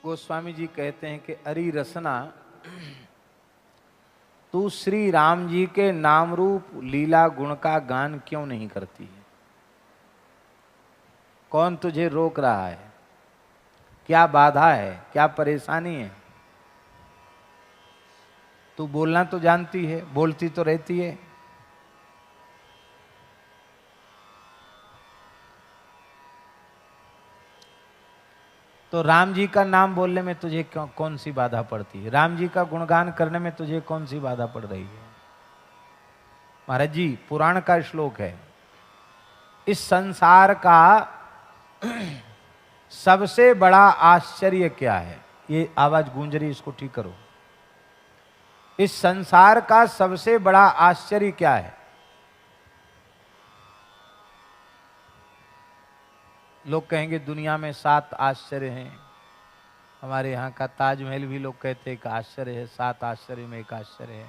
गोस्वामी जी कहते हैं कि अरी रसना, तू श्री राम जी के नाम रूप लीला गुण का गान क्यों नहीं करती है? कौन तुझे रोक रहा है? क्या बाधा है? क्या परेशानी है? तू बोलना तो जानती है, बोलती तो रहती है। तो राम जी का नाम बोलने में तुझे कौन सी बाधा पड़ती है? राम जी का गुणगान करने में तुझे कौन सी बाधा पड़ रही है? महाराज जी, पुराण का श्लोक है, इस संसार का सबसे बड़ा आश्चर्य क्या है? ये आवाज गूंज रही, इसको ठीक करो। इस संसार का सबसे बड़ा आश्चर्य क्या है? लोग कहेंगे दुनिया में 7 आश्चर्य हैं। हमारे यहाँ का ताजमहल भी लोग कहते हैं एक आश्चर्य है, 7 आश्चर्य में एक आश्चर्य है।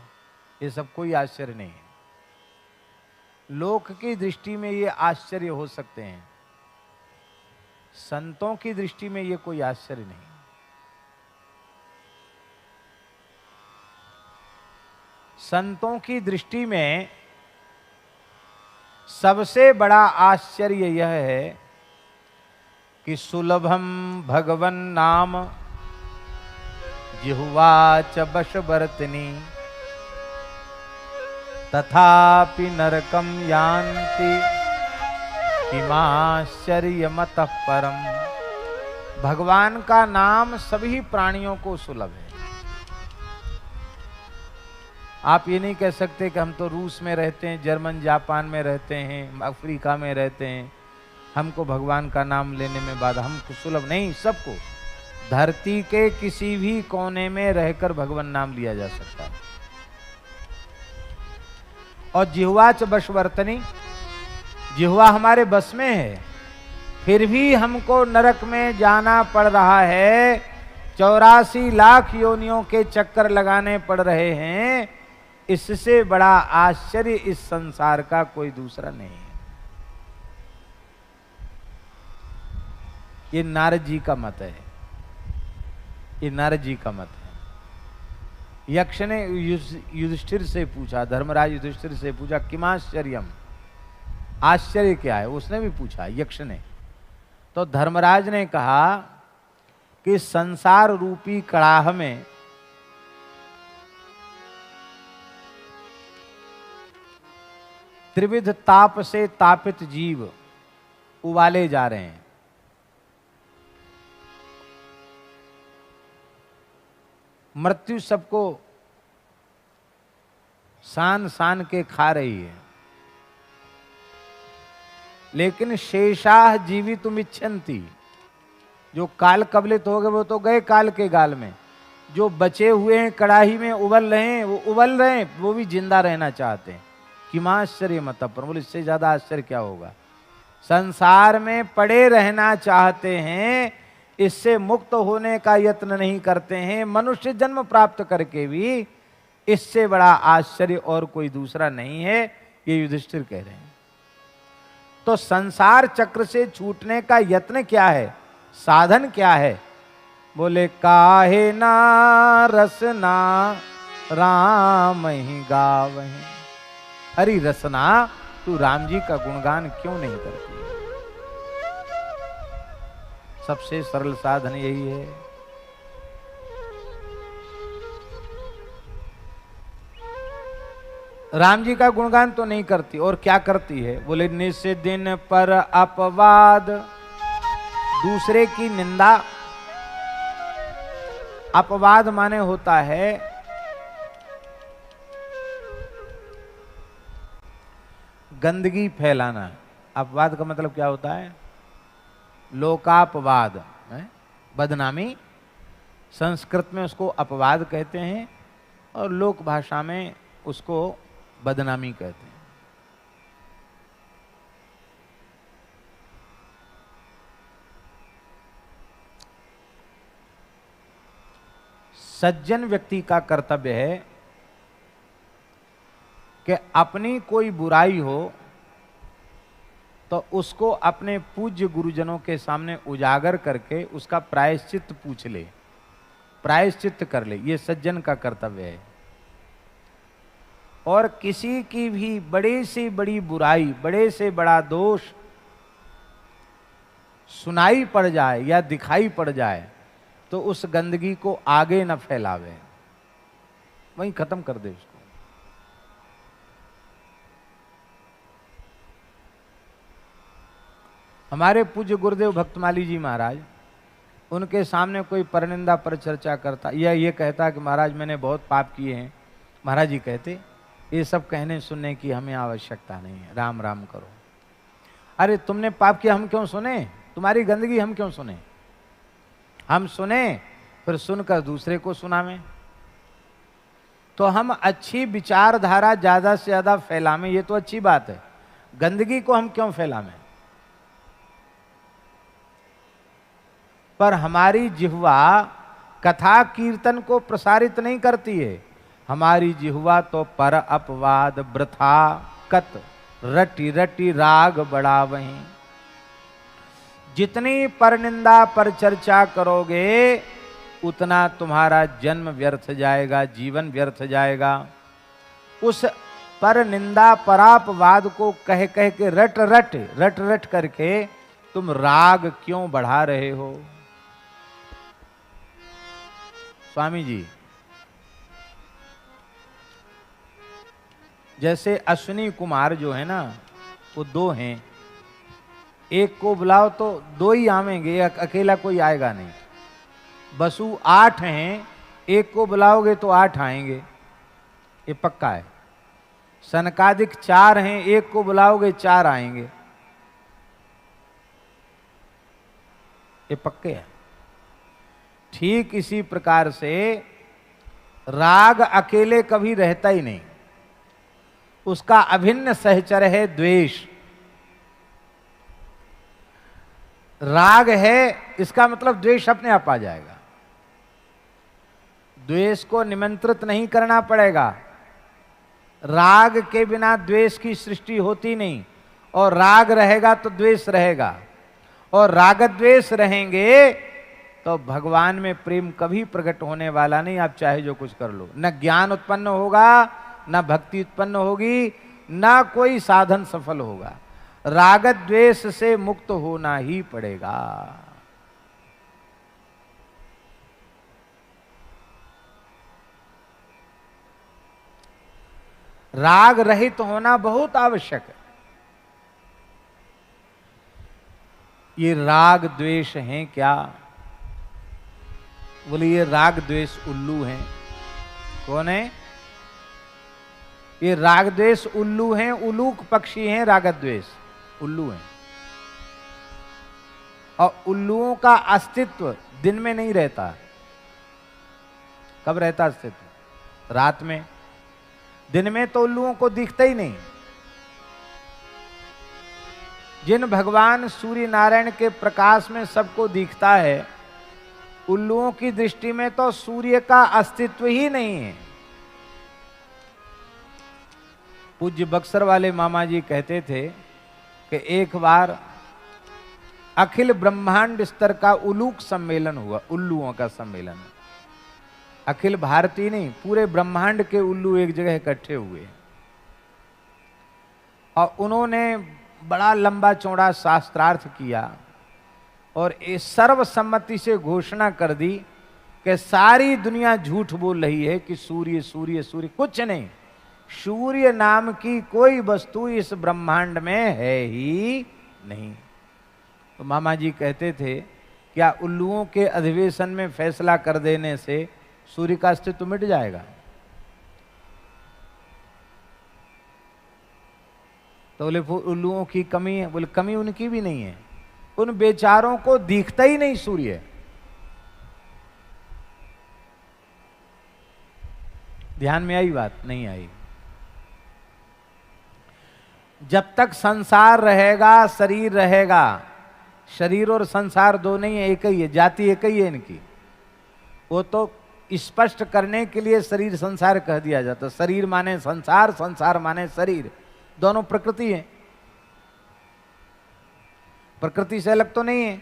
ये सब कोई आश्चर्य नहीं है। लोक की दृष्टि में ये आश्चर्य हो सकते हैं, संतों की दृष्टि में ये कोई आश्चर्य नहीं। संतों की दृष्टि में सबसे बड़ा आश्चर्य यह है कि सुलभम भगवन नाम जिह्वा च वशवर्तिनी तथापि नरकम यान्ति किमाश्चर्यमतः परम। भगवान का नाम सभी प्राणियों को सुलभ है। आप ये नहीं कह सकते कि हम तो रूस में रहते हैं, जर्मन जापान में रहते हैं, अफ्रीका में रहते हैं, हमको भगवान का नाम लेने में बाधा। हमको सुलभ नहीं, सबको धरती के किसी भी कोने में रहकर भगवान नाम लिया जा सकता है। और जिह्वा च वशवर्तनी, जिह्वा हमारे बस में है, फिर भी हमको नरक में जाना पड़ रहा है। 84 लाख योनियों के चक्कर लगाने पड़ रहे हैं। इससे बड़ा आश्चर्य इस संसार का कोई दूसरा नहीं है। ये नारद जी का मत है, ये नारद जी का मत है। यक्ष ने युधिष्ठिर से पूछा, धर्मराज युधिष्ठिर से पूछा, किमाश्चर्यम, आश्चर्य क्या है? उसने भी पूछा, यक्ष ने। तो धर्मराज ने कहा कि संसार रूपी कड़ाह में त्रिविध ताप से तापित जीव उबाले जा रहे हैं। मृत्यु सबको सान सान के खा रही है, लेकिन शेषाह जीवितुम इच्छन्ति, जो काल कबलित हो गए वो तो गए काल के गाल में। जो बचे हुए हैं कड़ाही में उबल रहे हैं, वो उबल रहे हैं, वो भी जिंदा रहना चाहते हैं। किमाश्चर्य मतः परम, बोले इससे ज्यादा आश्चर्य क्या होगा? संसार में पड़े रहना चाहते हैं, इससे मुक्त होने का यत्न नहीं करते हैं। मनुष्य जन्म प्राप्त करके भी इससे बड़ा आश्चर्य और कोई दूसरा नहीं है, ये युधिष्ठिर कह रहे हैं। तो संसार चक्र से छूटने का यत्न क्या है? साधन क्या है? बोले काहे ना रसना राम ही गावहीं। हरि रसना, तू राम जी का गुणगान क्यों नहीं करती? सबसे सरल साधन यही है। राम जी का गुणगान तो नहीं करती, और क्या करती है? बोले निस दिन पर अपवाद, दूसरे की निंदा। अपवाद माने होता है गंदगी फैलाना। अपवाद का मतलब क्या होता है? लोकापवाद, बदनामी। संस्कृत में उसको अपवाद कहते हैं और लोक भाषा में उसको बदनामी कहते हैं। सज्जन व्यक्ति का कर्तव्य है कि अपनी कोई बुराई हो तो उसको अपने पूज्य गुरुजनों के सामने उजागर करके उसका प्रायश्चित पूछ ले प्रायश्चित कर ले, ये सज्जन का कर्तव्य है। और किसी की भी बड़ी से बड़ी बुराई, बड़े से बड़ा दोष सुनाई पड़ जाए या दिखाई पड़ जाए तो उस गंदगी को आगे न फैलावे, वहीं खत्म कर दे उसको। हमारे पूज्य गुरुदेव भक्तमाली जी महाराज, उनके सामने कोई परनिंदा पर चर्चा करता या ये कहता कि महाराज मैंने बहुत पाप किए हैं, महाराज जी कहते ये सब कहने सुनने की हमें आवश्यकता नहीं है, राम राम करो। अरे तुमने पाप किया, हम क्यों सुने? तुम्हारी गंदगी हम क्यों सुने? हम सुने फिर सुनकर दूसरे को सुनावें। तो हम अच्छी विचारधारा ज्यादा से ज्यादा फैलावें, ये तो अच्छी बात है। गंदगी को हम क्यों फैलावें? पर हमारी जिह्वा कथा कीर्तन को प्रसारित नहीं करती है। हमारी जिह्वा तो पर अपवाद वृथा कत रटी रटी राग बढ़ा वहीं। जितनी पर निंदा पर चर्चा करोगे उतना तुम्हारा जन्म व्यर्थ जाएगा, जीवन व्यर्थ जाएगा। उस पर निंदा परापवाद को कह कह के रट रट करके तुम राग क्यों बढ़ा रहे हो? स्वामी जी, जैसे अश्विनी कुमार जो है ना, वो दो हैं, एक को बुलाओ तो दो ही आवेंगे, अकेला कोई आएगा नहीं। बसु 8 हैं, एक को बुलाओगे तो 8 आएंगे, ये पक्का है। सनकादिक 4 हैं, एक को बुलाओगे 4 आएंगे, ये पक्के हैं। ठीक इसी प्रकार से राग अकेले कभी रहता ही नहीं, उसका अभिन्न सहचर है द्वेष। राग है इसका मतलब द्वेष अपने आप आ जाएगा। द्वेष को निमंत्रित नहीं करना पड़ेगा। राग के बिना द्वेष की सृष्टि होती नहीं, और राग रहेगा तो द्वेष रहेगा, और राग द्वेष रहेंगे तो भगवान में प्रेम कभी प्रकट होने वाला नहीं। आप चाहे जो कुछ कर लो, न ज्ञान उत्पन्न होगा, न भक्ति उत्पन्न होगी, न कोई साधन सफल होगा। राग द्वेष से मुक्त होना ही पड़ेगा। राग रहित होना बहुत आवश्यक है। ये राग द्वेष हैं क्या? बोले ये राग द्वेष उल्लू हैं। कौन है ये? राग द्वेष उल्लू हैं, उलूक पक्षी हैं, राग द्वेष उल्लू हैं। और उल्लुओं का अस्तित्व दिन में नहीं रहता। कब रहता अस्तित्व? रात में। दिन में तो उल्लुओं को दिखता ही नहीं। जिन भगवान सूर्य नारायण के प्रकाश में सबको दिखता है, उल्लुओं की दृष्टि में तो सूर्य का अस्तित्व ही नहीं है। पूज्य बक्सर वाले मामा जी कहते थे कि एक बार अखिल ब्रह्मांड स्तर का उलूक सम्मेलन हुआ, उल्लुओं का सम्मेलन। अखिल भारतीय नहीं, पूरे ब्रह्मांड के उल्लू एक जगह इकट्ठे हुए और उन्होंने बड़ा लंबा चौड़ा शास्त्रार्थ किया और इस सर्वसम्मति से घोषणा कर दी कि सारी दुनिया झूठ बोल रही है कि सूर्य सूर्य सूर्य कुछ नहीं। सूर्य नाम की कोई वस्तु इस ब्रह्मांड में है ही नहीं। तो मामा जी कहते थे, क्या उल्लुओं के अधिवेशन में फैसला कर देने से सूर्य का अस्तित्व मिट जाएगा? तो बोले उल्लुओं की कमी है। बोले कमी उनकी भी नहीं है, उन बेचारों को दिखता ही नहीं सूर्य। ध्यान में आई बात? नहीं आई। जब तक संसार रहेगा, शरीर रहेगा। शरीर और संसार दो नहीं है, एक ही है, जाति एक ही है इनकी। वो तो स्पष्ट करने के लिए शरीर संसार कह दिया जाता। शरीर माने संसार, संसार माने शरीर, दोनों प्रकृति है। प्रकृति से अलग तो नहीं है।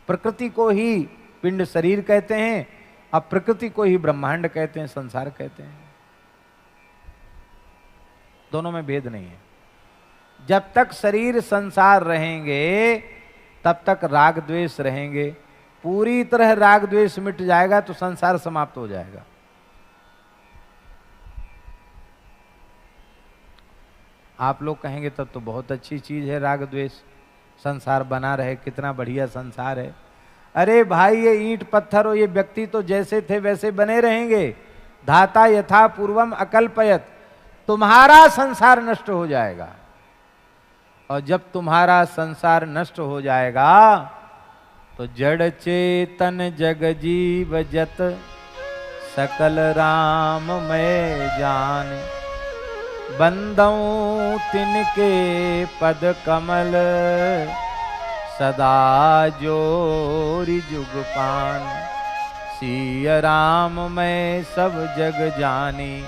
प्रकृति को ही पिंड शरीर कहते हैं अब प्रकृति को ही ब्रह्मांड कहते हैं, संसार कहते हैं, दोनों में भेद नहीं है। जब तक शरीर संसार रहेंगे तब तक राग द्वेष रहेंगे। पूरी तरह राग द्वेष मिट जाएगा तो संसार समाप्त हो जाएगा। आप लोग कहेंगे तब तो बहुत अच्छी चीज है राग द्वेष, संसार बना रहे, कितना बढ़िया संसार है। अरे भाई, ये ईंट पत्थर और ये व्यक्ति तो जैसे थे वैसे बने रहेंगे। धाता यथा पूर्वम अकल्पयत। तुम्हारा संसार नष्ट हो जाएगा, और जब तुम्हारा संसार नष्ट हो जाएगा तो जड़ चेतन जग जीव जत सकल राम मैं जान। बंदऊं तिनके पद कमल सदा जोरि जुग पान। सिय राम मैं सब जग जानी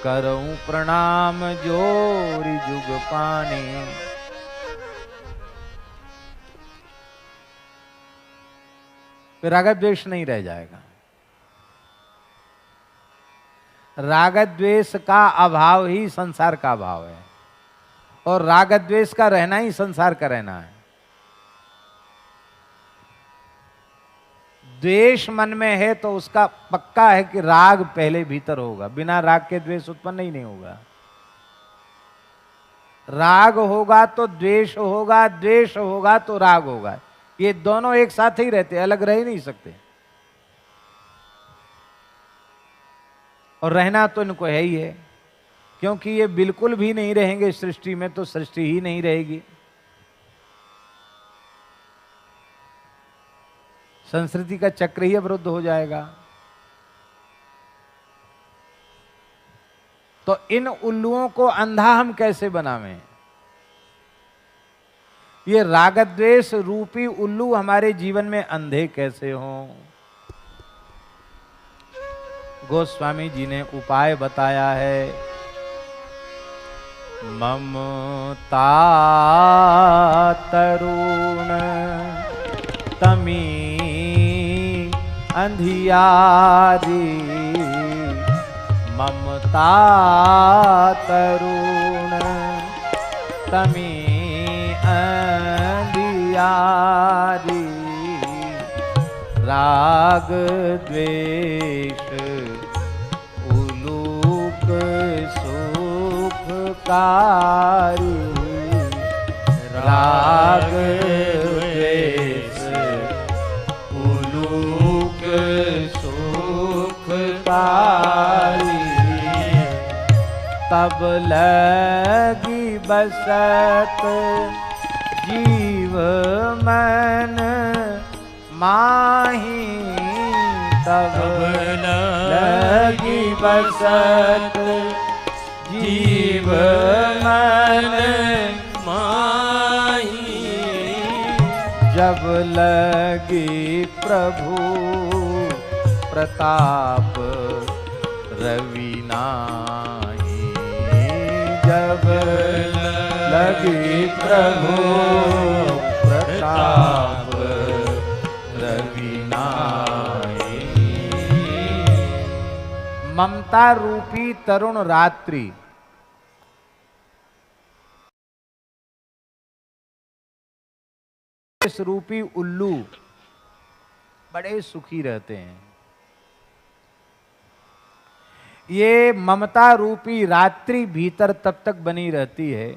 करऊं प्रणाम जोरि जुग पानी। फिर राग द्वेष नहीं रह जाएगा। राग द्वेष का अभाव ही संसार का अभाव है, और राग द्वेष का रहना ही संसार का रहना है। द्वेष मन में है तो उसका पक्का है कि राग पहले भीतर होगा, बिना राग के द्वेष उत्पन्न ही नहीं होगा। राग होगा तो द्वेष होगा, द्वेष होगा तो राग होगा। ये दोनों एक साथ ही रहते, अलग रह ही नहीं सकते। और रहना तो इनको है ही है, क्योंकि ये बिल्कुल भी नहीं रहेंगे सृष्टि में तो सृष्टि ही नहीं रहेगी। संस्कृति का चक्र ही अवरुद्ध हो जाएगा। तो इन उल्लुओं को अंधा हम कैसे बनावें? ये रागद्वेष रूपी उल्लू हमारे जीवन में अंधे कैसे हों? गोस्वामी जी ने उपाय बताया है। ममता तरुण तमी अंधियारी। ममता तरुण तमी अंधियारी। राग द्वेष उलूक सुखकारी। राग द्वेष उलूक सुखकारी। तब लगी बसत जीव मन माही। तब लगी बसत जीव मन माही। जब लगी प्रभु प्रताप रवि नाही। जब लगी प्रभु प्रताप रवि नाही। ममता रूपी तरुण रात्रि इस रूपी उल्लू बड़े सुखी रहते हैं। ये ममता रूपी रात्रि भीतर तब तक बनी रहती है।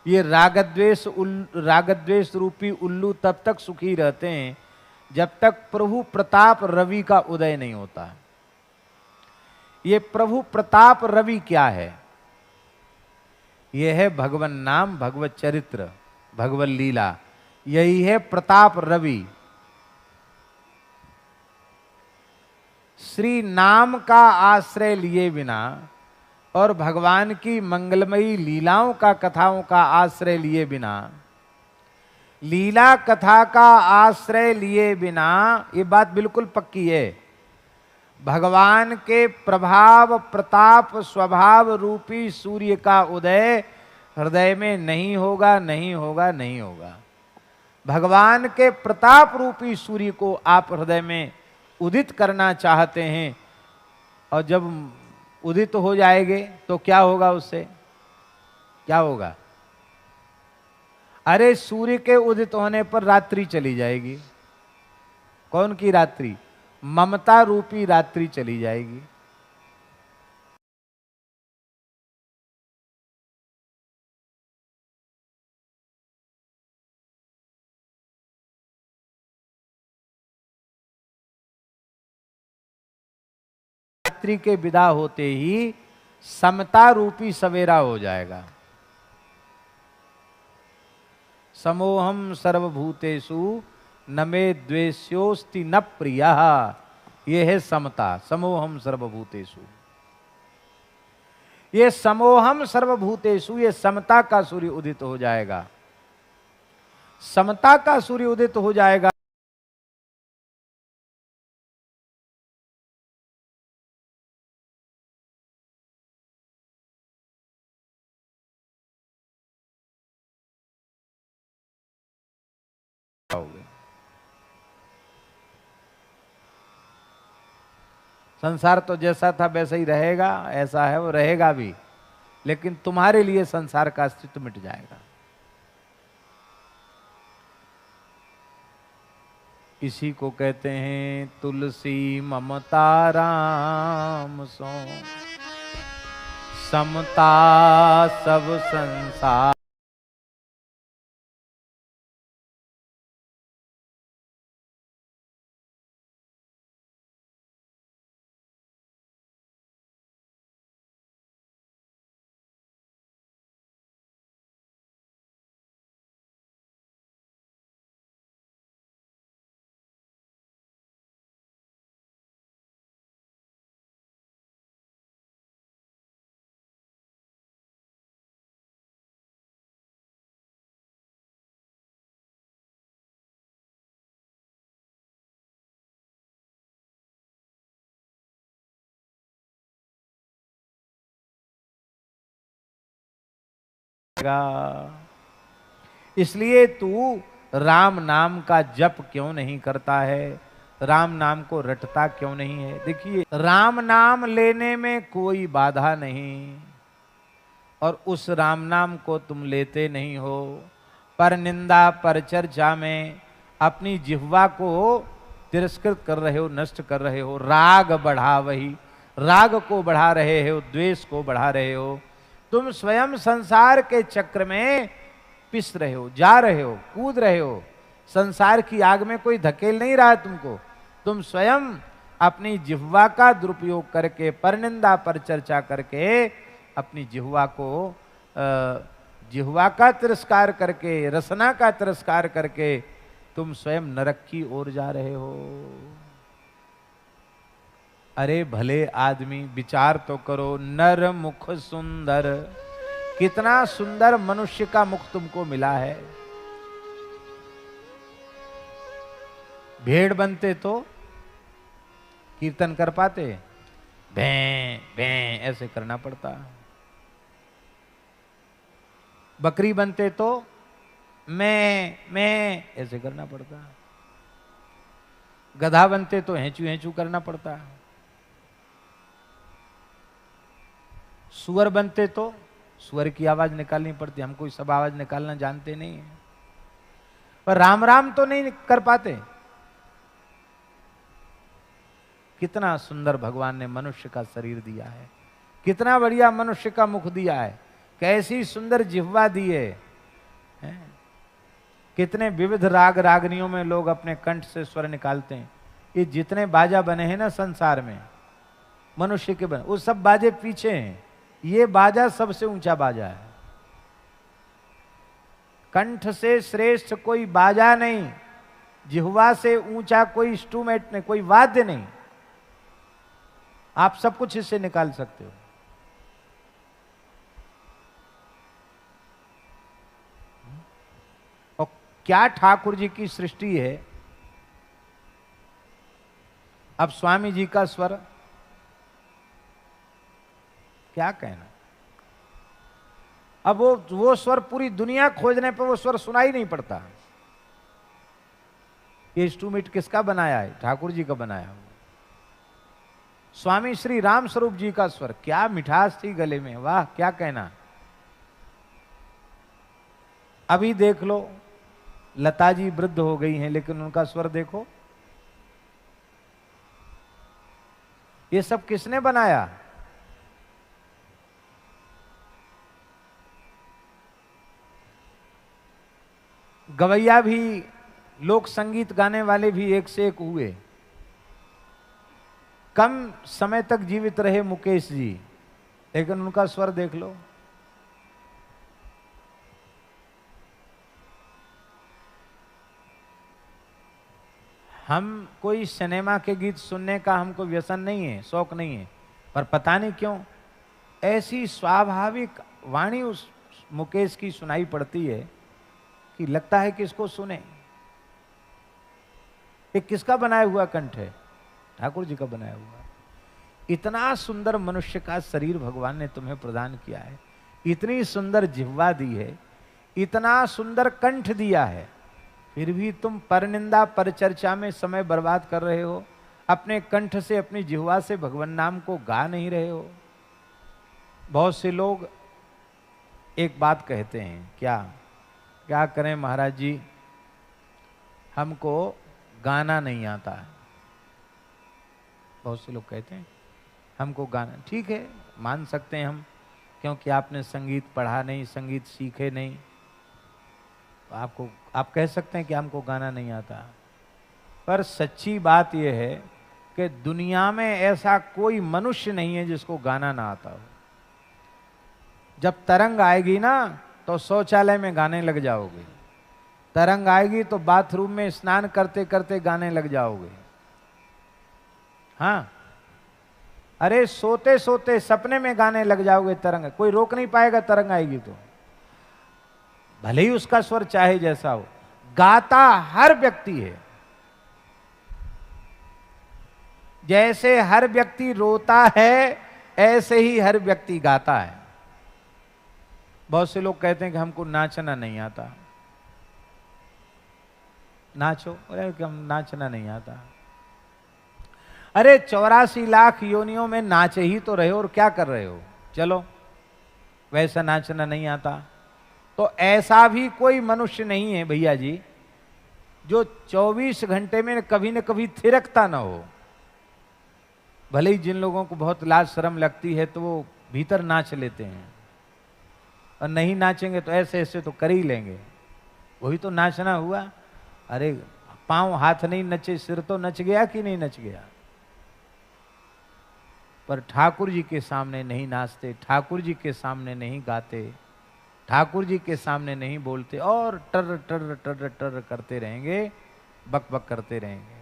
ये रागद्वेष रूपी उल्लू तब तक सुखी रहते हैं जब तक प्रभु प्रताप रवि का उदय नहीं होता। ये प्रभु प्रताप रवि क्या है? यह है भगवन नाम, भगवत चरित्र, भगवत लीला। यही है प्रताप रवि। श्री नाम का आश्रय लिए बिना और भगवान की मंगलमयी लीलाओं का, कथाओं का आश्रय लिए बिना, लीला कथा का आश्रय लिए बिना, ये बात बिल्कुल पक्की है, भगवान के प्रभाव प्रताप स्वभाव रूपी सूर्य का उदय हृदय में नहीं होगा, नहीं होगा, नहीं होगा। भगवान के प्रताप रूपी सूर्य को आप हृदय में उदित करना चाहते हैं, और जब उदित हो जाएंगे तो क्या होगा, उससे क्या होगा? अरे सूर्य के उदित होने पर रात्रि चली जाएगी। कौन की रात्रि? ममता रूपी रात्रि चली जाएगी। रात्रि के विदा होते ही समता रूपी सवेरा हो जाएगा। समोहम सर्वभूतेषु न मे द्वेष्योस्ति न प्रियः। ये है समता, समोहम सर्वभूतेषु। ये समोहम सर्वभूतेषु, ये समता का सूर्य उदित हो जाएगा। समता का सूर्य उदित हो जाएगा। संसार तो जैसा था वैसा ही रहेगा, ऐसा है वो रहेगा भी, लेकिन तुम्हारे लिए संसार का अस्तित्व मिट जाएगा। इसी को कहते हैं तुलसी ममता राम सो, समता सब संसार। इसलिए तू राम नाम का जप क्यों नहीं करता है, राम नाम को रटता क्यों नहीं है? देखिए, राम नाम लेने में कोई बाधा नहीं, और उस राम नाम को तुम लेते नहीं हो। पर निंदा पर चर्चा में अपनी जिह्वा को तिरस्कृत कर रहे हो, नष्ट कर रहे हो। राग बढ़ा, वही राग को बढ़ा रहे हो, द्वेष को बढ़ा रहे हो। तुम स्वयं संसार के चक्र में पिस रहे हो, जा रहे हो, कूद रहे हो। संसार की आग में कोई धकेल नहीं रहा है तुमको। तुम स्वयं अपनी जिह्वा का दुरुपयोग करके, परनिंदा पर चर्चा करके, अपनी जिह्वा को जिह्वा का तिरस्कार करके, रसना का तिरस्कार करके तुम स्वयं नरक की ओर जा रहे हो। अरे भले आदमी, विचार तो करो। नर मुख सुंदर, कितना सुंदर मनुष्य का मुख तुमको मिला है। भेड़ बनते तो कीर्तन कर पाते? भैं भैं ऐसे करना पड़ता। बकरी बनते तो मैं ऐसे करना पड़ता। गधा बनते तो हेंचू हेंचू करना पड़ता। सुअर बनते तो सुअर की आवाज निकालनी पड़ती। हम कोई सब आवाज निकालना जानते नहीं है, पर राम राम तो नहीं कर पाते। कितना सुंदर भगवान ने मनुष्य का शरीर दिया है, कितना बढ़िया मनुष्य का मुख दिया है, कैसी सुंदर जिह्वा दी है। कितने विविध राग रागनियों में लोग अपने कंठ से स्वर निकालते हैं। ये जितने बाजा बने हैं ना संसार में, मनुष्य के बने, वो सब बाजे पीछे हैं। ये बाजा सबसे ऊंचा बाजा है। कंठ से श्रेष्ठ कोई बाजा नहीं, जिह्वा से ऊंचा कोई इंस्ट्रूमेंट नहीं, कोई वाद्य नहीं। आप सब कुछ इससे निकाल सकते हो। और क्या ठाकुर जी की सृष्टि है। अब स्वामी जी का स्वर क्या कहना। अब वो स्वर पूरी दुनिया खोजने पर वो स्वर सुनाई नहीं पड़ता। ये इंस्ट्रूमेंट किसका बनाया है? ठाकुर जी का बनाया हुआ। स्वामी श्री राम स्वरूप जी का स्वर, क्या मिठास थी गले में, वाह क्या कहना। अभी देख लो, लता जी वृद्ध हो गई हैं लेकिन उनका स्वर देखो। ये सब किसने बनाया? गवैया भी, लोक संगीत गाने वाले भी एक से एक हुए। कम समय तक जीवित रहे मुकेश जी, लेकिन उनका स्वर देख लो। हम कोई सिनेमा के गीत सुनने का हमको व्यसन नहीं है, शौक नहीं है, पर पता नहीं क्यों ऐसी स्वाभाविक वाणी उस मुकेश की सुनाई पड़ती है कि लगता है कि इसको सुने। ये किसका बनाया हुआ कंठ है? ठाकुर जी का बनाया हुआ। इतना सुंदर मनुष्य का शरीर भगवान ने तुम्हें प्रदान किया है, इतनी सुंदर जिह्वा दी है, इतना सुंदर कंठ दिया है, फिर भी तुम परनिंदा परचर्चा में समय बर्बाद कर रहे हो। अपने कंठ से, अपनी जिह्वा से भगवान नाम को गा नहीं रहे हो। बहुत से लोग एक बात कहते हैं, क्या करें महाराज जी, हमको गाना नहीं आता है। बहुत से लोग कहते हैं हमको गाना, ठीक है मान सकते हैं हम, क्योंकि आपने संगीत पढ़ा नहीं, संगीत सीखे नहीं, तो आप कह सकते हैं कि हमको गाना नहीं आता। पर सच्ची बात यह है कि दुनिया में ऐसा कोई मनुष्य नहीं है जिसको गाना ना आता हो। जब तरंग आएगी ना तो शौचालय में गाने लग जाओगे, तरंग आएगी तो बाथरूम में स्नान करते करते गाने लग जाओगे। हाँ, अरे सोते सोते सपने में गाने लग जाओगे। तरंग कोई रोक नहीं पाएगा, तरंग आएगी तो, भले ही उसका स्वर चाहे जैसा हो। गाता हर व्यक्ति है, जैसे हर व्यक्ति रोता है ऐसे ही हर व्यक्ति गाता है। बहुत से लोग कहते हैं कि हमको नाचना नहीं आता। नाचो, अरे कि हम नाचना नहीं आता। अरे 84 लाख योनियों में नाच ही तो रहे हो, और क्या कर रहे हो? चलो वैसा नाचना नहीं आता तो ऐसा भी कोई मनुष्य नहीं है भैया जी जो 24 घंटे में कभी न कभी थिरकता ना हो। भले ही जिन लोगों को बहुत लाज शर्म लगती है तो वो भीतर नाच लेते हैं, और नहीं नाचेंगे तो ऐसे ऐसे तो कर ही लेंगे। वही तो नाचना हुआ। अरे पांव हाथ नहीं नचे, सिर तो नच गया कि नहीं नच गया। पर ठाकुर जी के सामने नहीं नाचते, ठाकुर जी के सामने नहीं गाते, ठाकुर जी के सामने नहीं बोलते, और टर टर टर टर करते रहेंगे, बक बक करते रहेंगे।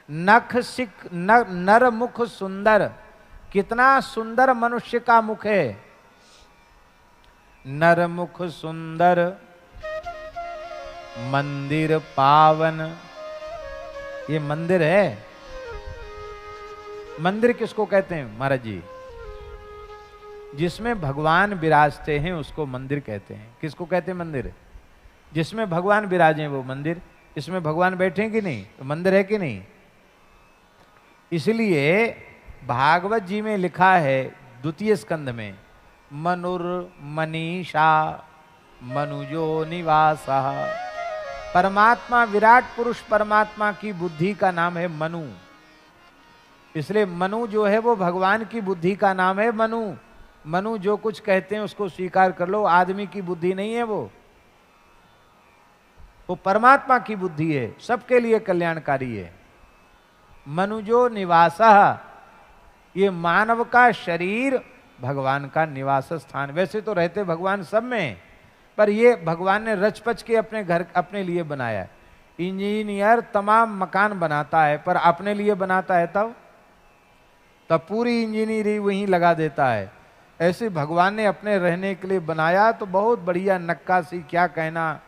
नख सिख नर मुख सुंदर, कितना सुंदर मनुष्य का मुख है। नर मुख सुंदर मंदिर पावन, ये मंदिर है। मंदिर किसको कहते हैं महाराज जी? जिसमें भगवान विराजते हैं उसको मंदिर कहते हैं। किसको कहते हैं मंदिर? जिसमें भगवान विराजे वो मंदिर। इसमें भगवान बैठे कि नहीं तो मंदिर है कि नहीं? इसलिए भागवत जी में लिखा है द्वितीय स्कंध में, मनुर्मनीषा मनुजो निवासा। परमात्मा, विराट पुरुष परमात्मा की बुद्धि का नाम है मनु। इसलिए मनु जो है वो भगवान की बुद्धि का नाम है मनु। मनु जो कुछ कहते हैं उसको स्वीकार कर लो, आदमी की बुद्धि नहीं है वो परमात्मा की बुद्धि है, सबके लिए कल्याणकारी है। मनुजो निवासा, ये मानव का शरीर भगवान का निवास स्थान। वैसे तो रहते भगवान सब में, पर ये भगवान ने रचपच के अपने घर अपने लिए बनाया है। इंजीनियर तमाम मकान बनाता है पर अपने लिए बनाता है तब पूरी इंजीनियरिंग वहीं लगा देता है। ऐसे भगवान ने अपने रहने के लिए बनाया तो बहुत बढ़िया नक्काशी, क्या कहना,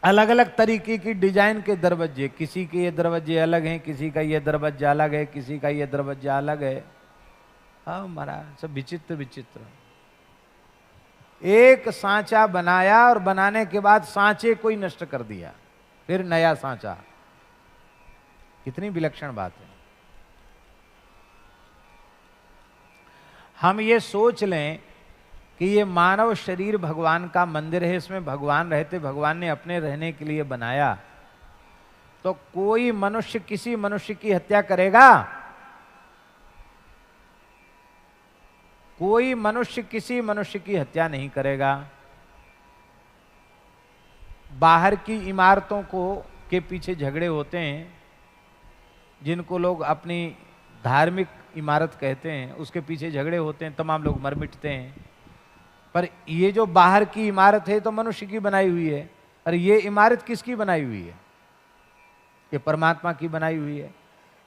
अलग अलग तरीके की डिजाइन के दरवाजे। किसी के ये दरवाजे अलग हैं, किसी का ये दरवाजा अलग है, किसी का ये दरवाजा अलग है। हाँ महाराज, सब विचित्र विचित्र। एक सांचा बनाया और बनाने के बाद सांचे को ही नष्ट कर दिया, फिर नया सांचा। कितनी विलक्षण बात है। हम ये सोच लें कि ये मानव शरीर भगवान का मंदिर है, इसमें भगवान रहते, भगवान ने अपने रहने के लिए बनाया, तो कोई मनुष्य किसी मनुष्य की हत्या करेगा? कोई मनुष्य किसी मनुष्य की हत्या नहीं करेगा। बाहर की इमारतों को के पीछे झगड़े होते हैं, जिनको लोग अपनी धार्मिक इमारत कहते हैं, उसके पीछे झगड़े होते हैं, तमाम लोग मर मिटते हैं। पर ये जो बाहर की इमारत है तो मनुष्य की बनाई हुई है, और ये इमारत किसकी बनाई हुई है? ये परमात्मा की बनाई हुई है।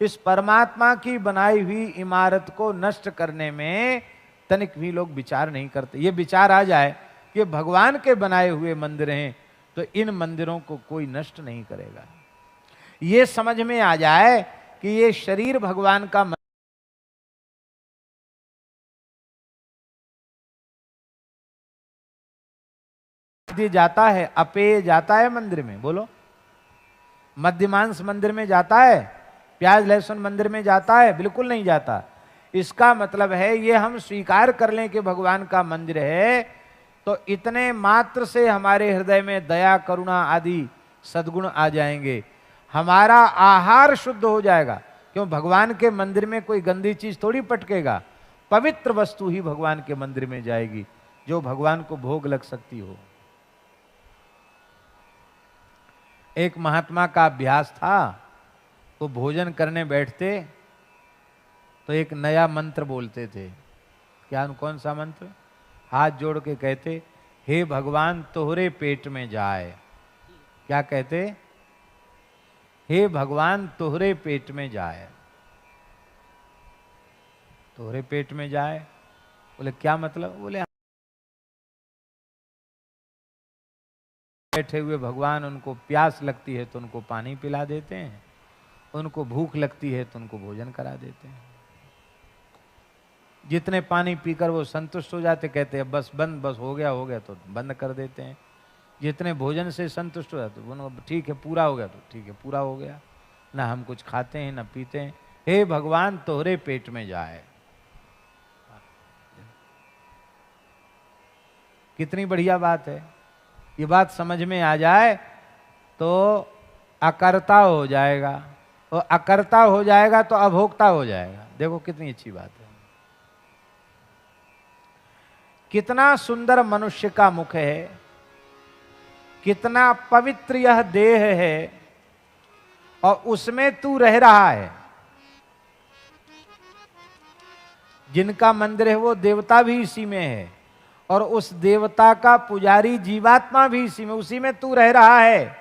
इस परमात्मा की बनाई हुई इमारत को नष्ट करने में तनिक भी लोग विचार नहीं करते। ये विचार आ जाए कि भगवान के बनाए हुए मंदिर हैं, तो इन मंदिरों को कोई नष्ट नहीं करेगा। ये समझ में आ जाए कि ये शरीर भगवान का जाता है, अपेय जाता है मंदिर में, बोलो, मध्यमांस मंदिर में जाता है, प्याज लहसुन मंदिर में जाता है? बिल्कुल नहीं जाता। इसका मतलब है ये हम स्वीकार कर लें कि भगवान का मंदिर है, तो इतने मात्र से हमारे हृदय में दया करुणा आदि सद्गुण आ जाएंगे, हमारा आहार शुद्ध हो जाएगा। क्यों? भगवान के मंदिर में कोई गंदी चीज थोड़ी पटकेगा, पवित्र वस्तु ही भगवान के मंदिर में जाएगी, जो भगवान को भोग लग सकती हो। एक महात्मा का अभ्यास था, वो भोजन करने बैठते तो एक नया मंत्र बोलते थे। क्या? कौन सा मंत्र? हाथ जोड़ के कहते, हे भगवान तोहरे पेट में जाए। क्या कहते? हे भगवान तोहरे पेट में जाए। तोहरे पेट में जाए, बोले क्या मतलब? बोले बैठे हुए भगवान, उनको प्यास लगती है तो उनको पानी पिला देते हैं, उनको भूख लगती है तो उनको भोजन करा देते हैं। जितने पानी पीकर वो संतुष्ट हो जाते, कहते हैं बस बंद, बस हो गया तो बंद कर देते हैं। जितने भोजन से संतुष्ट हो जाते, वो ठीक है पूरा हो गया तो ठीक है पूरा हो गया, ना हम कुछ खाते हैं ना पीते हैं। हे भगवान तोहरे पेट में जाए। कितनी बढ़िया बात है। ये बात समझ में आ जाए तो अकर्ता हो जाएगा, और अकर्ता हो जाएगा तो अभोक्ता हो जाएगा। देखो कितनी अच्छी बात है। कितना सुंदर मनुष्य का मुख है, कितना पवित्र यह देह है, और उसमें तू रह रहा है। जिनका मंदिर है वो देवता भी इसी में है, और उस देवता का पुजारी जीवात्मा भी इसी में, उसी में तू रह रहा है।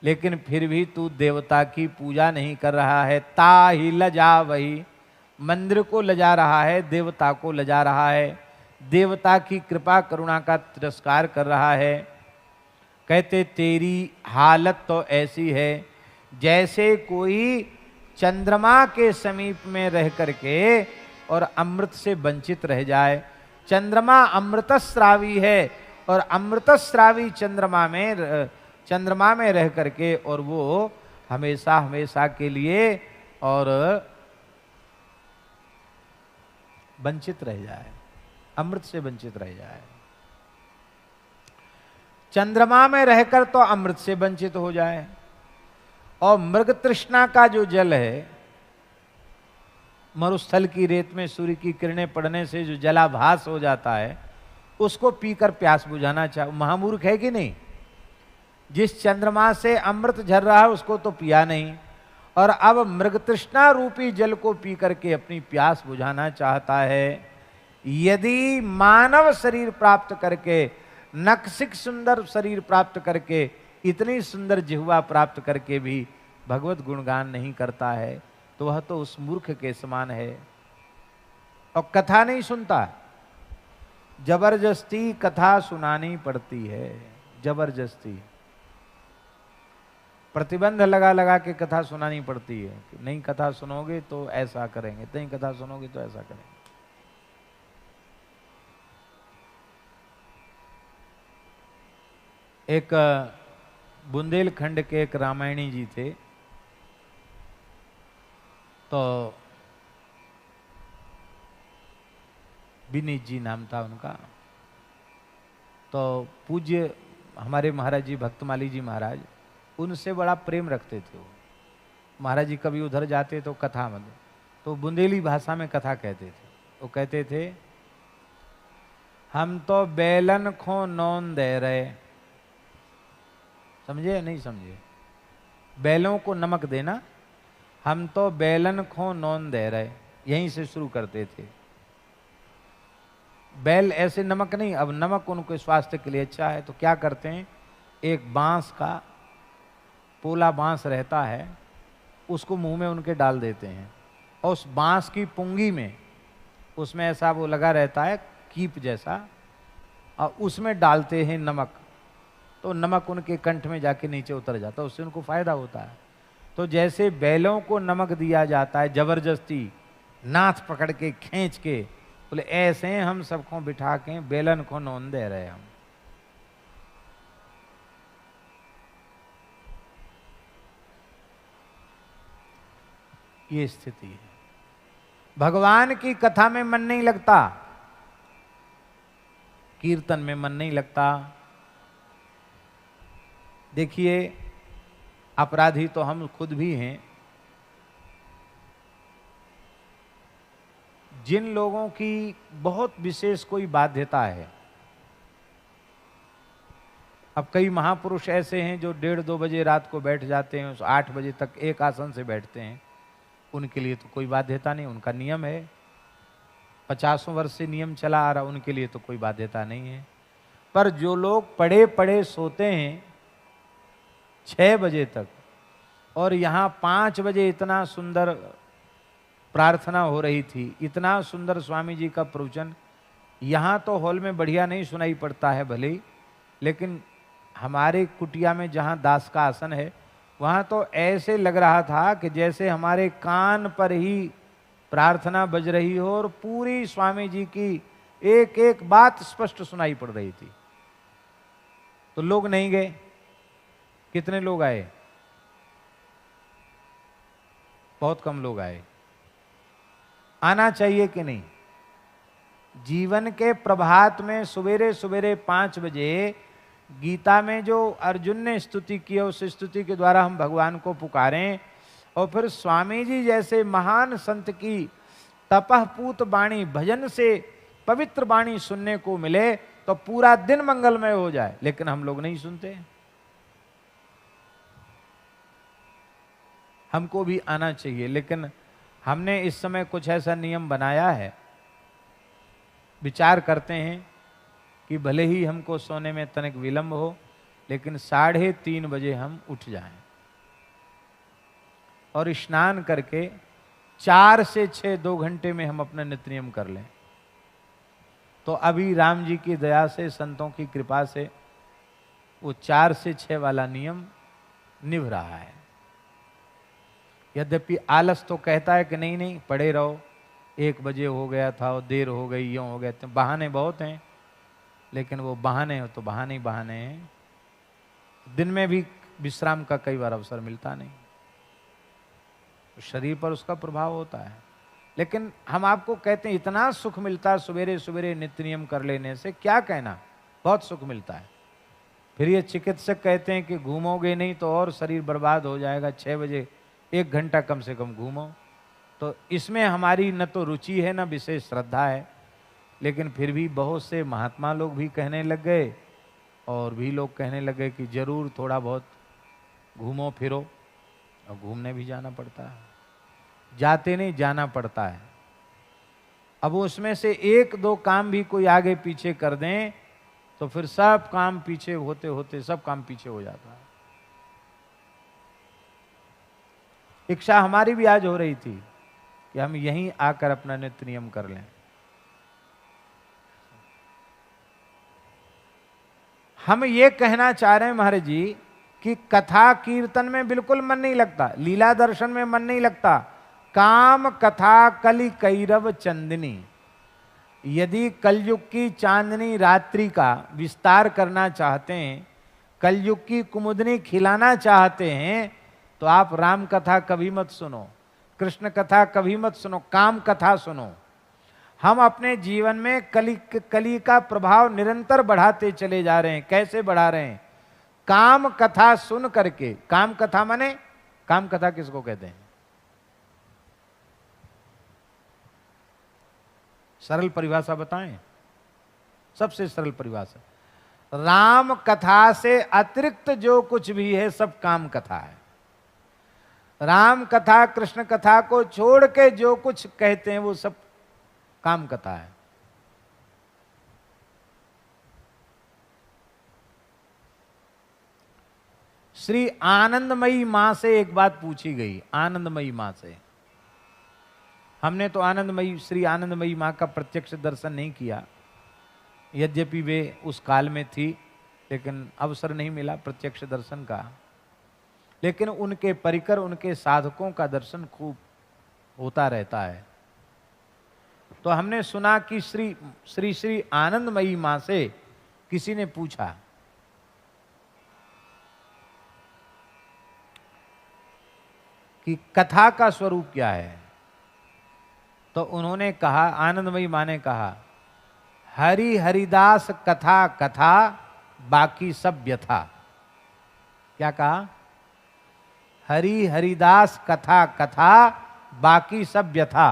लेकिन फिर भी तू देवता की पूजा नहीं कर रहा है। ता ही लजा वही, मंदिर को लजा रहा है, देवता को लजा रहा है, देवता की कृपा करुणा का तिरस्कार कर रहा है। कहते तेरी हालत तो ऐसी है जैसे कोई चंद्रमा के समीप में रह करके और अमृत से वंचित रह जाए। चंद्रमा अमृतस्रावी है, और अमृतस्रावी चंद्रमा में रह करके और वो हमेशा हमेशा के लिए और वंचित रह जाए, अमृत से वंचित रह जाए। चंद्रमा में रहकर तो अमृत से वंचित हो जाए, और मृग तृष्णा का जो जल है, मरुस्थल की रेत में सूर्य की किरणें पड़ने से जो जलाभास हो जाता है, उसको पीकर प्यास बुझाना चाहे। महामूर्ख है कि नहीं? जिस चंद्रमा से अमृत झर रहा है उसको तो पिया नहीं, और अब मृग तृष्णा रूपी जल को पी करके अपनी प्यास बुझाना चाहता है। यदि मानव शरीर प्राप्त करके, नक्सिक सुंदर शरीर प्राप्त करके, इतनी सुंदर जिह्वा प्राप्त करके भी भगवत गुणगान नहीं करता है, तो वह तो उस मूर्ख के समान है। और कथा नहीं सुनता, जबरदस्ती कथा सुनानी पड़ती है, जबरदस्ती प्रतिबंध लगा लगा के कथा सुनानी पड़ती है कि नहीं कथा सुनोगे तो ऐसा करेंगे, नहीं कथा सुनोगे तो ऐसा करेंगे। एक बुंदेलखंड के एक रामायणी जी थे, तो विनीत जी नाम था उनका। तो पूज्य हमारे महाराज जी भक्तमाली जी महाराज उनसे बड़ा प्रेम रखते थे वो। महाराज जी कभी उधर जाते तो कथा मतलब तो बुंदेली भाषा में कथा कहते थे। वो कहते थे हम तो बेलन खो नौन दे रहे, समझे नहीं समझे? बैलों को नमक देना, हम तो बेलन खो नौन दे रहे, यहीं से शुरू करते थे। बैल ऐसे नमक नहीं, अब नमक उनके स्वास्थ्य के लिए अच्छा है तो क्या करते हैं, एक बांस का पोला बांस रहता है उसको मुंह में उनके डाल देते हैं और उस बांस की पुंगी में उसमें ऐसा वो लगा रहता है कीप जैसा, और उसमें डालते हैं नमक, तो नमक उनके कंठ में जाके नीचे उतर जाता है, उससे उनको फायदा होता है। तो जैसे बैलों को नमक दिया जाता है जबरदस्ती, नाथ पकड़ के खींच के, बोले ऐसे हम सबको बिठा के बेलन को नौन दे रहे हम। ये स्थिति है। भगवान की कथा में मन नहीं लगता, कीर्तन में मन नहीं लगता। देखिए अपराधी तो हम खुद भी हैं। जिन लोगों की बहुत विशेष कोई बाध्यता है, अब कई महापुरुष ऐसे हैं जो 1:30-2 बजे रात को बैठ जाते हैं, 8 बजे तक एक आसन से बैठते हैं, उनके लिए तो कोई बाध्यता नहीं, उनका नियम है, 50 वर्ष से नियम चला आ रहा, उनके लिए तो कोई बाध्यता नहीं है। पर जो लोग पड़े पड़े सोते हैं 6 बजे तक, और यहाँ 5 बजे इतना सुंदर प्रार्थना हो रही थी, इतना सुंदर स्वामी जी का प्रवचन, यहाँ तो हॉल में बढ़िया नहीं सुनाई पड़ता है भले ही, लेकिन हमारे कुटिया में जहाँ दास का आसन है वहाँ तो ऐसे लग रहा था कि जैसे हमारे कान पर ही प्रार्थना बज रही हो और पूरी स्वामी जी की एक एक बात स्पष्ट सुनाई पड़ रही थी। तो लोग नहीं गए। कितने लोग आए? बहुत कम लोग आए। आना चाहिए कि नहीं? जीवन के प्रभात में सवेरे सवेरे 5 बजे गीता में जो अर्जुन ने स्तुति की है, उस स्तुति के द्वारा हम भगवान को पुकारें, और फिर स्वामी जी जैसे महान संत की तपःपूत वाणी, भजन से पवित्र वाणी सुनने को मिले तो पूरा दिन मंगलमय हो जाए। लेकिन हम लोग नहीं सुनते। हमको भी आना चाहिए, लेकिन हमने इस समय कुछ ऐसा नियम बनाया है, विचार करते हैं कि भले ही हमको सोने में तनिक विलंब हो, लेकिन 3:30 बजे हम उठ जाएं और स्नान करके 4 से 6 2 घंटे में हम अपना नित्य नियम कर लें। तो अभी राम जी की दया से, संतों की कृपा से वो 4 से 6 वाला नियम निभ रहा है। यद्यपि आलस तो कहता है कि नहीं नहीं पड़े रहो, 1 बजे हो गया था और देर हो गई, यूं हो गया, तो बहाने बहुत हैं, लेकिन वो बहाने हो तो बहाने ही बहाने हैं। दिन में भी विश्राम का कई बार अवसर मिलता नहीं, तो शरीर पर उसका प्रभाव होता है। लेकिन हम आपको कहते हैं इतना सुख मिलता है सवेरे सवेरे नित्य नियम कर लेने से, क्या कहना, बहुत सुख मिलता है। फिर ये चिकित्सक कहते हैं कि घूमोगे नहीं तो और शरीर बर्बाद हो जाएगा, 6 बजे 1 घंटा कम से कम घूमो। तो इसमें हमारी न तो रुचि है न विशेष श्रद्धा है, लेकिन फिर भी बहुत से महात्मा लोग भी कहने लग गए और भी लोग कहने लगे कि जरूर थोड़ा बहुत घूमो फिरो, और घूमने भी जाना पड़ता है, जाते नहीं जाना पड़ता है। अब उसमें से 1-2 काम भी कोई आगे पीछे कर दें तो फिर सब काम पीछे होते होते सब काम पीछे हो जाता है। इच्छा हमारी भी आज हो रही थी कि हम यहीं आकर अपना नित्य नियम कर लें। हम ये कहना चाह रहे हैं महाराज जी कि कथा कीर्तन में बिल्कुल मन नहीं लगता, लीला दर्शन में मन नहीं लगता। काम कथा कलि कैरव चंदनी, यदि कलयुग की चांदनी रात्रि का विस्तार करना चाहते हैं, कलयुग की कुमुदनी खिलाना चाहते हैं, तो आप राम कथा कभी मत सुनो। कृष्ण कथा कभी मत सुनो, काम कथा सुनो। हम अपने जीवन में कली का प्रभाव निरंतर बढ़ाते चले जा रहे हैं। कैसे बढ़ा रहे हैं? काम कथा सुन करके। काम कथा माने, काम कथा किसको कहते हैं? सरल परिभाषा बताएं, सबसे सरल परिभाषा। राम कथा से अतिरिक्त जो कुछ भी है सब काम कथा है। राम कथा कृष्ण कथा को छोड़ के जो कुछ कहते हैं वो सब काम कथा है। श्री आनंदमयी मां से एक बात पूछी गई, आनंदमयी मां से। हमने तो आनंदमयी, श्री आनंदमयी मां का प्रत्यक्ष दर्शन नहीं किया, यद्यपि वे उस काल में थी, लेकिन अवसर नहीं मिला प्रत्यक्ष दर्शन का। लेकिन उनके परिकर, उनके साधकों का दर्शन खूब होता रहता है। तो हमने सुना कि श्री आनंदमयी मां से किसी ने पूछा कि कथा का स्वरूप क्या है। तो उन्होंने कहा, आनंदमयी मां ने कहा, हरि हरिदास कथा कथा बाकी सब व्यथा। क्या कहा? हरि हरिदास कथा कथा बाकी सब व्यथा।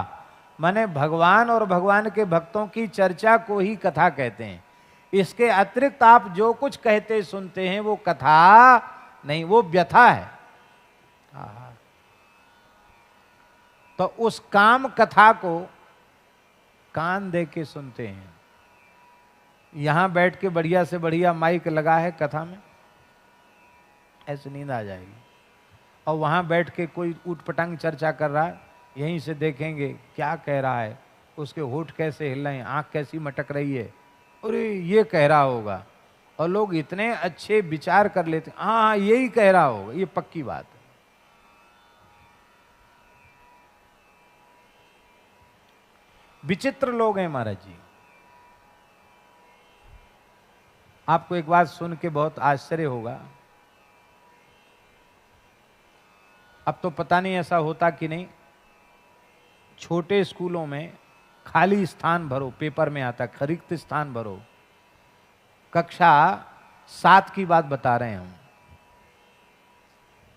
माने भगवान और भगवान के भक्तों की चर्चा को ही कथा कहते हैं। इसके अतिरिक्त आप जो कुछ कहते सुनते हैं वो कथा नहीं, वो व्यथा है। तो उस काम कथा को कान दे के सुनते हैं। यहां बैठ के बढ़िया से बढ़िया माइक लगा है कथा में, ऐसे नींद आ जाएगी। और वहां बैठ के कोई ऊटपटांग चर्चा कर रहा है, यहीं से देखेंगे क्या कह रहा है, उसके होठ कैसे हिल रहे हैं, आंख कैसी मटक रही है, अरे ये कह रहा होगा। और लोग इतने अच्छे विचार कर लेते, हाँ यही कह रहा होगा, ये पक्की बात है। विचित्र लोग हैं महाराज जी। आपको एक बात सुन के बहुत आश्चर्य होगा। अब तो पता नहीं ऐसा होता कि नहीं, छोटे स्कूलों में खाली स्थान भरो, पेपर में आता रिक्त स्थान भरो। कक्षा 7 की बात बता रहे हैं हम।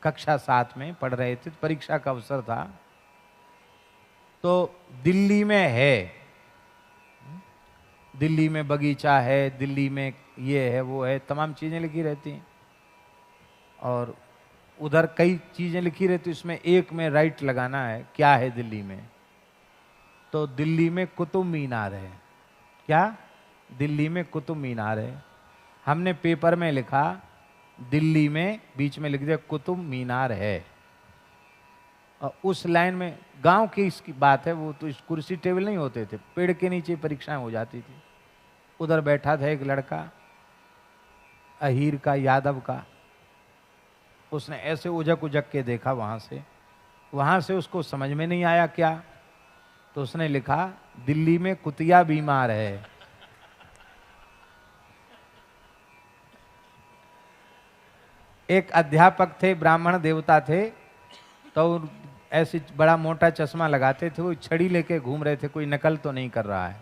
कक्षा 7 में पढ़ रहे थे, परीक्षा का अवसर था। तो दिल्ली में है, दिल्ली में बगीचा है, दिल्ली में ये है वो है, तमाम चीजें लिखी रहती हैं। और उधर कई चीजें लिखी रहती, उसमें एक में राइट लगाना है क्या है दिल्ली में। तो दिल्ली में कुतुब मीनार है। क्या? दिल्ली में कुतुब मीनार है। हमने पेपर में लिखा दिल्ली में, बीच में लिख दिया कुतुब मीनार है। और उस लाइन में गांव की इसकी बात है, वो तो इस कुर्सी टेबल नहीं होते थे, पेड़ के नीचे परीक्षाएं हो जाती थी। उधर बैठा था एक लड़का, अहीर का, यादव का। उसने ऐसे उजक उजक के देखा वहां से उसको समझ में नहीं आया क्या, तो उसने लिखा दिल्ली में कुतिया बीमार है। एक अध्यापक थे, ब्राह्मण देवता थे, तो ऐसे बड़ा मोटा चश्मा लगाते थे, वो छड़ी लेके घूम रहे थे, कोई नकल तो नहीं कर रहा है।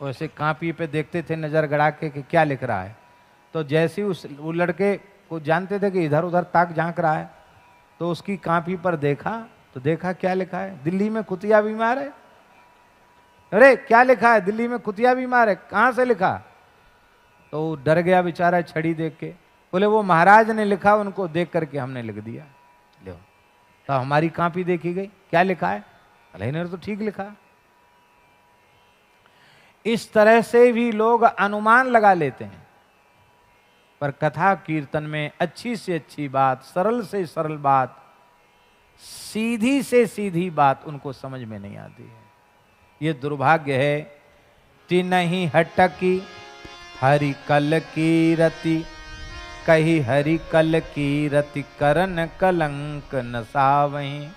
वैसे कापी पे देखते थे नजर गड़ा के कि क्या लिख रहा है। तो जैसे ही वो लड़के को जानते थे कि इधर उधर ताक झांक रहा है, तो उसकी कापी पर देखा, तो देखा क्या लिखा है, दिल्ली में कुतिया बीमार है। अरे क्या लिखा है, दिल्ली में कुतिया बीमार है, कहां से लिखा? तो डर गया बेचारा छड़ी देख के। बोले वो महाराज ने लिखा, उनको देख करके हमने लिख दिया। लो, तो हमारी कापी देखी गई, क्या लिखा है? अरे इन्होंने तो ठीक लिखा। इस तरह से भी लोग अनुमान लगा लेते हैं। पर कथा कीर्तन में अच्छी से अच्छी बात, सरल से सरल बात, सीधी से सीधी बात उनको समझ में नहीं आती है। ये दुर्भाग्य है। तिनहि हटकी हरि कल की रति, कही हरि कल की रति करन कलंक नसावहीं।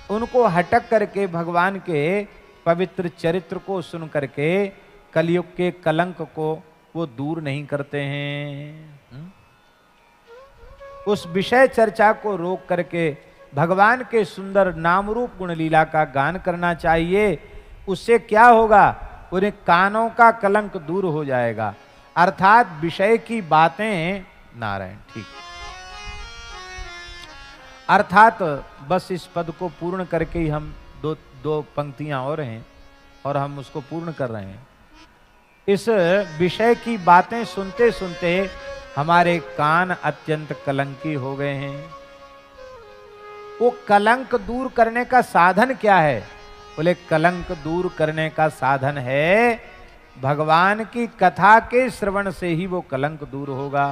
उनको हटक करके भगवान के पवित्र चरित्र को सुन करके कलयुग के कलंक को वो दूर नहीं करते हैं। उस विषय चर्चा को रोक करके भगवान के सुंदर नाम रूप गुण लीला का गान करना चाहिए। उससे क्या होगा, उन्हें कानों का कलंक दूर हो जाएगा, अर्थात विषय की बातें नारायण ठीक। अर्थात बस इस पद को पूर्ण करके ही हम दो पंक्तियां और हैं और हम उसको पूर्ण कर रहे हैं। इस विषय की बातें सुनते सुनते हमारे कान अत्यंत कलंकी हो गए हैं। वो कलंक दूर करने का साधन क्या है? बोले कलंक दूर करने का साधन है भगवान की कथा के श्रवण से ही वो कलंक दूर होगा।